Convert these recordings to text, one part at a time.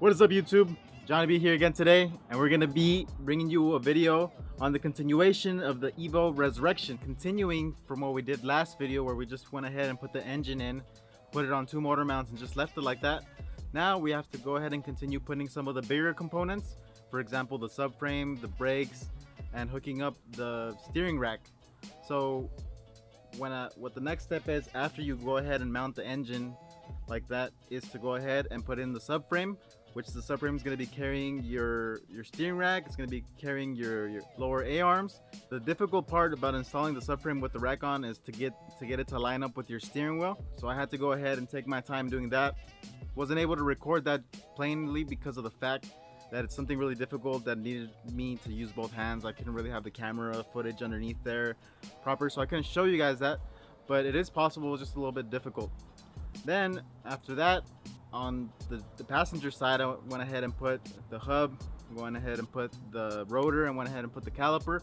What is up, YouTube? Jonny B here again today, and we're gonna be bringing you a video on the continuation of the EVO Resurrection, continuing from what we did last video where we just went ahead and put the engine in, put it on 2 motor mounts and just left it like that. Now we have to go ahead and continue putting some of the bigger components, for example the subframe, the brakes, and hooking up the steering rack. So what the next step is after you go ahead and mount the engine like that is to go ahead and put in the subframe, which the subframe is going to be carrying your steering rack. It's going to be carrying your lower A-arms. The difficult part about installing the subframe with the rack on is to get it to line up with your steering wheel. So I had to go ahead and take my time doing that. Wasn't able to record that plainly because of the fact that it's something really difficult that needed me to use both hands. I couldn't really have the camera footage underneath there proper, so I couldn't show you guys that, but it is possible. It's just a little bit difficult. Then after that, on the passenger side, I went ahead and put the hub, went ahead and put the rotor, and went ahead and put the caliper.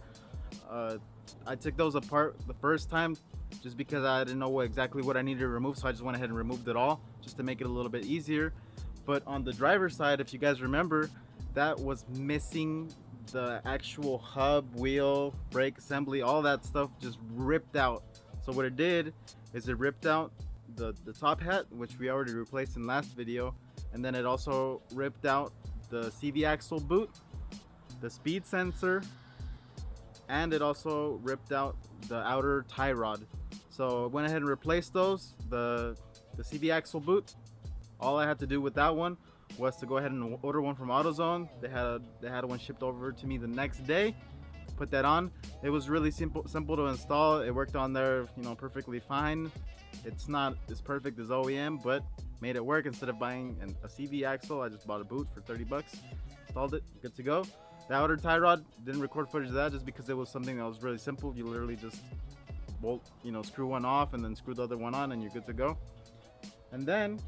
I took those apart the first time just because I didn't know exactly what I needed to remove, so I just went ahead and removed it all just to make it a little bit easier. But on the driver's side, if you guys remember, that was missing the actual hub, wheel, brake assembly, all that stuff just ripped out. So what it did is it ripped out the top hat, which we already replaced in last video, and then it also ripped out the CV axle boot, the speed sensor, and it also ripped out the outer tie rod. So I went ahead and replaced those. The CV axle boot, all I had to do with that one was to go ahead and order one from AutoZone. They had one shipped over to me the next day. Put that on. It was really simple to install. It worked on there, perfectly fine. It's not as perfect as OEM, but made it work. Instead of buying a CV axle, I just bought a boot for 30 bucks. Installed it, good to go. The outer tie rod, didn't record footage of that just because it was something that was really simple. You literally just bolt, screw one off and then screw the other one on and you're good to go. And then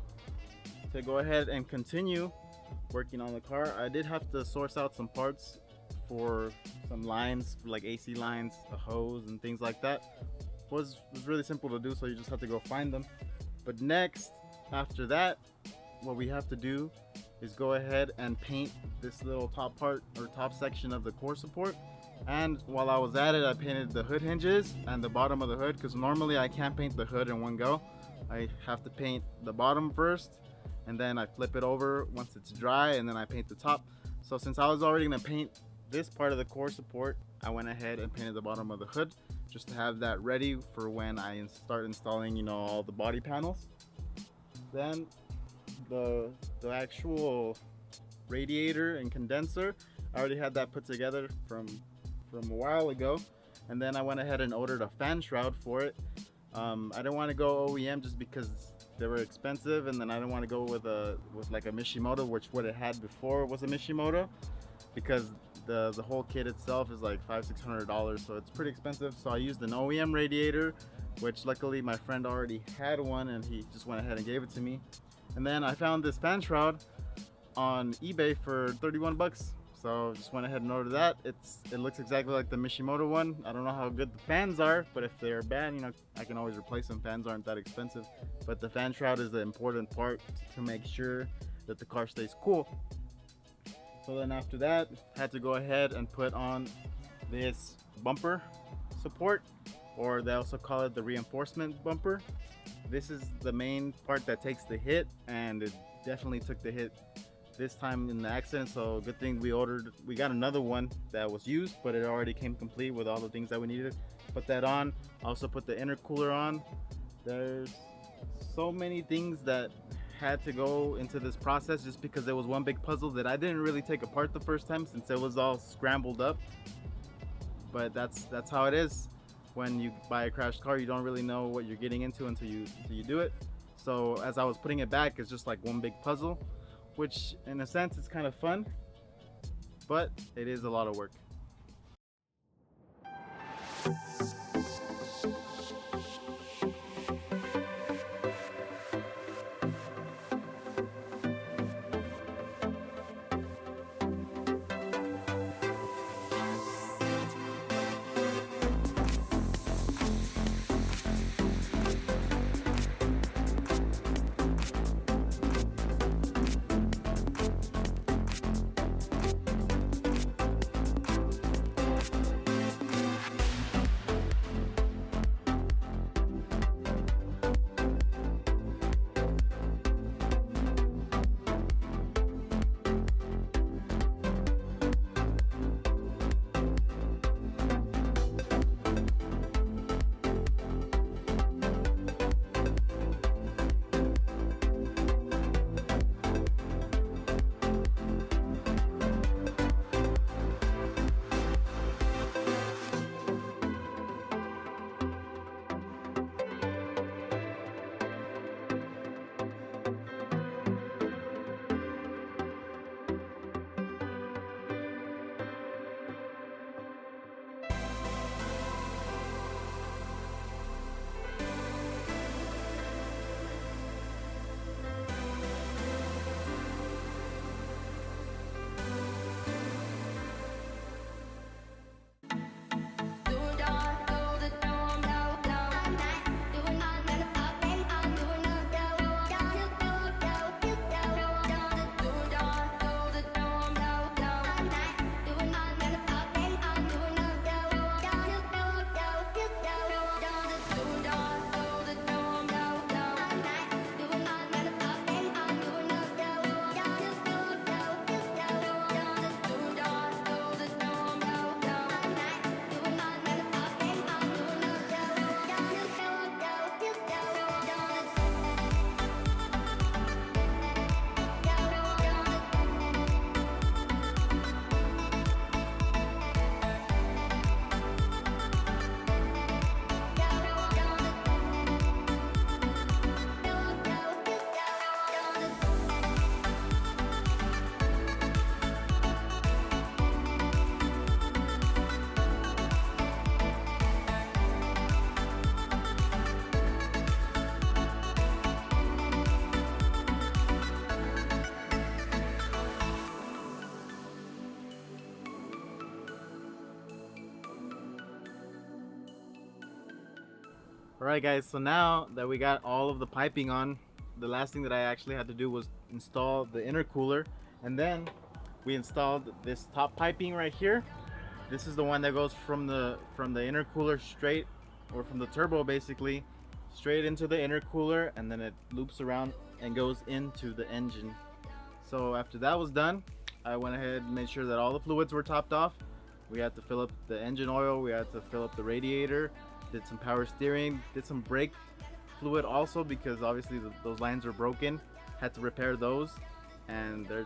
to go ahead and continue working on the car, I did have to source out some parts for some lines, for like AC lines, a hose and things like that. Was really simple to do, so you just have to go find them. But next, after that, what we have to do is go ahead and paint this little top part or top section of the core support. And while I was at it, I painted the hood hinges and the bottom of the hood, because normally I can't paint the hood in one go. I have to paint the bottom first, and then I flip it over once it's dry, and then I paint the top. So since I was already going to paint this part of the core support, I went ahead and painted the bottom of the hood just to have that ready for when I start installing, all the body panels. Then the actual radiator and condenser, I already had that put together from a while ago. And then I went ahead and ordered a fan shroud for it. I didn't want to go OEM just because they were expensive, and then I didn't want to go with like a Mishimoto, which what it had before was a Mishimoto, because the whole kit itself is like $500–600, so it's pretty expensive. So I used an OEM radiator, which luckily my friend already had one and he just went ahead and gave it to me. And then I found this fan shroud on eBay for 31 bucks. So just went ahead and ordered that. It looks exactly like the Mishimoto one. I don't know how good the fans are, but if they're bad, I can always replace them. Fans aren't that expensive, but the fan shroud is the important part to make sure that the car stays cool. So then after that, had to go ahead and put on this bumper support, or they also call it the reinforcement bumper. This is the main part that takes the hit, and it definitely took the hit this time in the accident. So good thing we got another one that was used, but it already came complete with all the things that we needed. Put that on. Also put the intercooler on. There's so many things that had to go into this process just because it was one big puzzle that I didn't really take apart the first time since it was all scrambled up. But that's how it is when you buy a crashed car. You don't really know what you're getting into until you do it. So as I was putting it back, it's just like one big puzzle, which in a sense is kind of fun, but it is a lot of work. Alright guys, so now that we got all of the piping on, the last thing that I actually had to do was install the intercooler, and then we installed this top piping right here. This is the one that goes from the intercooler straight, or from the turbo basically, straight into the intercooler, and then it loops around and goes into the engine. So after that was done, I went ahead and made sure that all the fluids were topped off. We had to fill up the engine oil, we had to fill up the radiator, did some power steering, did some brake fluid also, because obviously those lines were broken. Had to repair those, and they're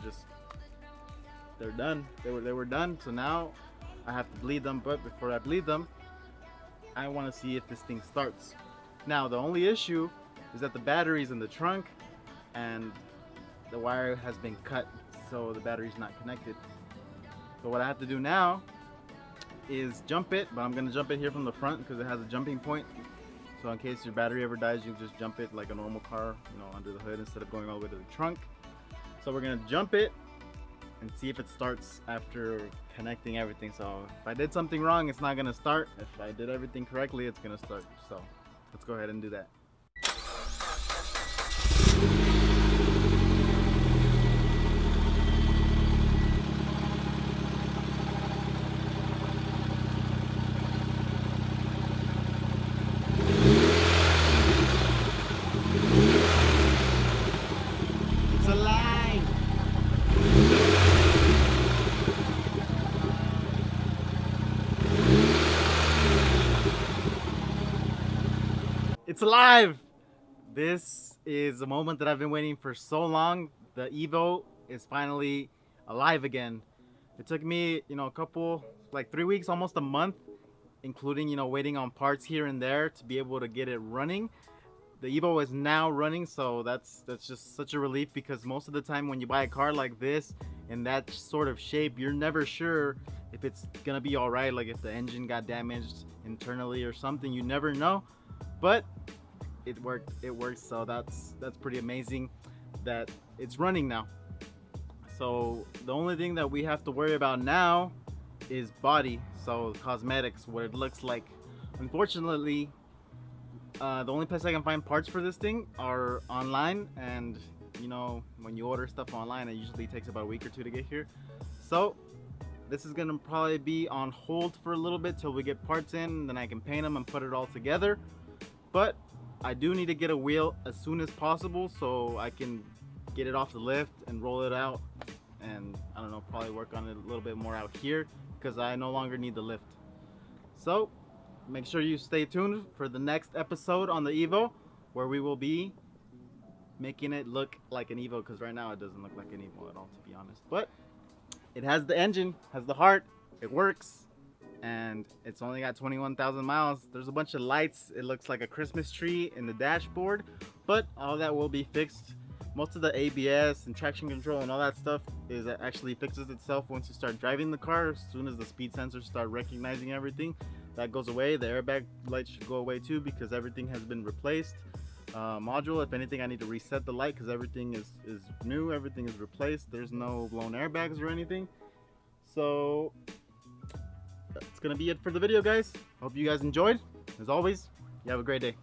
done. They were done. So now I have to bleed them, but before I bleed them, I want to see if this thing starts. Now the only issue is that the battery's in the trunk and the wire has been cut, so the battery's not connected. So what I have to do now is jump it, but I'm gonna jump it here from the front because it has a jumping point. So in case your battery ever dies, you just jump it like a normal car, you know, under the hood instead of going all the way to the trunk. So we're gonna jump it and see if it starts after connecting everything. So if I did something wrong, it's not gonna start. If I did everything correctly, it's gonna start. So let's go ahead and do that. It's alive! It's alive! This is a moment that I've been waiting for so long. The EVO is finally alive again. It took me, you know, like 3 weeks, almost a month, including, you know, waiting on parts here and there to be able to get it running. The EVO is now running, so that's just such a relief, because most of the time when you buy a car like this in that sort of shape, you're never sure if it's gonna be all right, like if the engine got damaged internally or something. You never know, but it worked. So that's pretty amazing that it's running now. So the only thing that we have to worry about now is body, so cosmetics, what it looks like. Unfortunately, the only place I can find parts for this thing are online, and you know, when you order stuff online, it usually takes about a week or two to get here. So this is gonna probably be on hold for a little bit till we get parts in, and then I can paint them and put it all together. But I do need to get a wheel as soon as possible so I can get it off the lift and roll it out, and I don't know, probably work on it a little bit more out here because I no longer need the lift. So make sure you stay tuned for the next episode on the EVO, where we will be making it look like an EVO, because right now it doesn't look like an EVO at all, to be honest. But it has the engine, has the heart, it works, and it's only got 21,000 miles. There's a bunch of lights. It looks like a Christmas tree in the dashboard, but all that will be fixed. Most of the ABS and traction control and all that stuff is actually fixes itself once you start driving the car. As soon as the speed sensors start recognizing everything, that goes away. The airbag light should go away too, because everything has been replaced. Module, if anything, I need to reset the light because everything is new, everything is replaced. There's no blown airbags or anything. So that's gonna be it for the video, guys. Hope you guys enjoyed. As always, you have a great day.